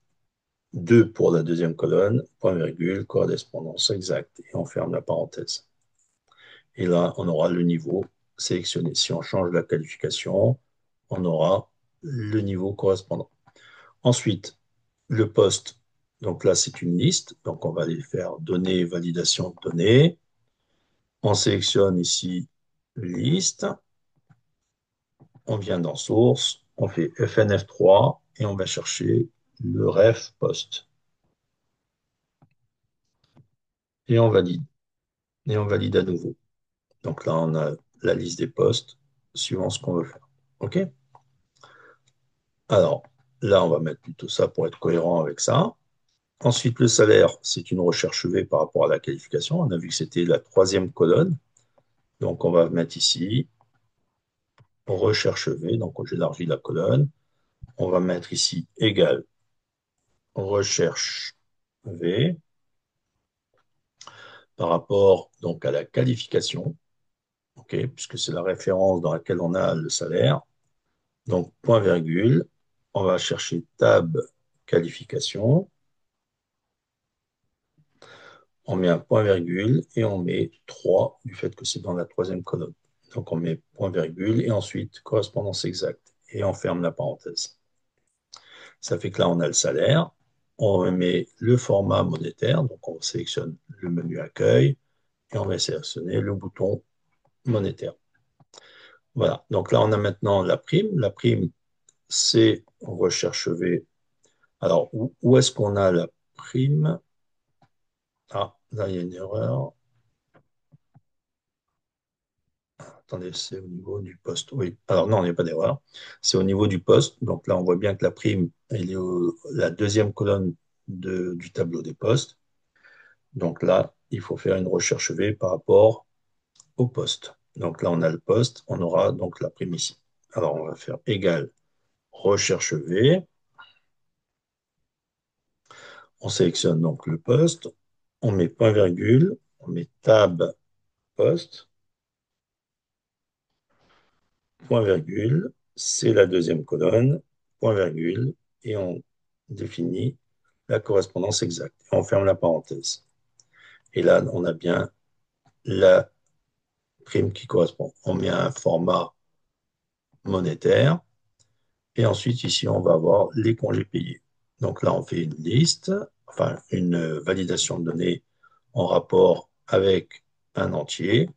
A: 2 pour la deuxième colonne, point virgule, correspondance exacte, et on ferme la parenthèse. Et là, on aura le niveau sélectionné. Si on change la qualification, on aura le niveau correspondant. Ensuite, le poste, donc là, c'est une liste. Donc, on va aller faire données, validation de données. On sélectionne ici liste. On vient dans source. On fait FNF3 et on va chercher le ref poste. Et on valide. Et on valide à nouveau. Donc là, on a la liste des postes suivant ce qu'on veut faire. OK? Alors, là, on va mettre plutôt ça pour être cohérent avec ça. Ensuite, le salaire, c'est une recherche V par rapport à la qualification. On a vu que c'était la troisième colonne. Donc, on va mettre ici recherche V. Donc, j'élargis la colonne. on va mettre ici égal recherche V par rapport donc à la qualification, ok, puisque c'est la référence dans laquelle on a le salaire. Donc, point virgule, on va chercher tab qualification, on met un point virgule et on met 3 du fait que c'est dans la troisième colonne. Donc, on met point virgule et ensuite correspondance exacte et on ferme la parenthèse. Ça fait que là, on a le salaire. On met le format monétaire, donc on sélectionne le menu accueil et on va sélectionner le bouton monétaire. Voilà, donc là, on a maintenant la prime. La prime, c'est recherche V. Alors, où est-ce qu'on a la prime? Ah, là, il y a une erreur. Attendez, c'est au niveau du poste. Oui, alors non, il n'y a pas d'erreur. C'est au niveau du poste. Donc là, on voit bien que la prime, elle est la deuxième colonne du tableau des postes. Donc là, il faut faire une recherche V par rapport au poste. Donc là, on a le poste, on aura donc la prime ici. Alors, on va faire égal recherche V. On sélectionne donc le poste. On met point virgule. On met tab poste. Point virgule. C'est la deuxième colonne. Point virgule. Et on définit la correspondance exacte. Et on ferme la parenthèse. Et là, on a bien la prime qui correspond. On met un format monétaire. Et ensuite, ici, on va avoir les congés payés. Donc là, on fait une liste, enfin une validation de données en rapport avec un entier.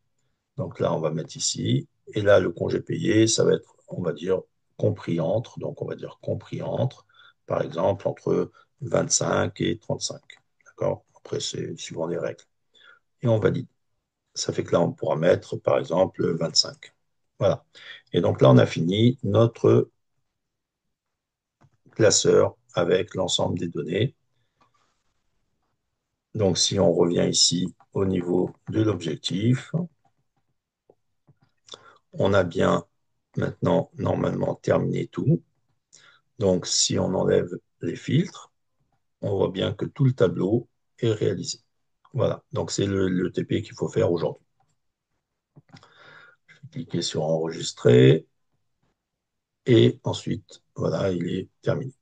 A: Donc là, on va mettre ici. Et là, le congé payé, ça va être, on va dire, compris entre. Donc, on va dire compris entre, par exemple, entre 25 et 35. D'accord? Après, c'est suivant les règles. Et on valide. Ça fait que là, on pourra mettre, par exemple, 25. Voilà. Et donc là, on a fini notre classeur avec l'ensemble des données. Donc, si on revient ici au niveau de l'objectif, on a bien maintenant normalement terminé tout. Donc, si on enlève les filtres, on voit bien que tout le tableau est réalisé. Voilà, donc c'est le TP qu'il faut faire aujourd'hui. Je vais cliquer sur enregistrer et ensuite, voilà, il est terminé.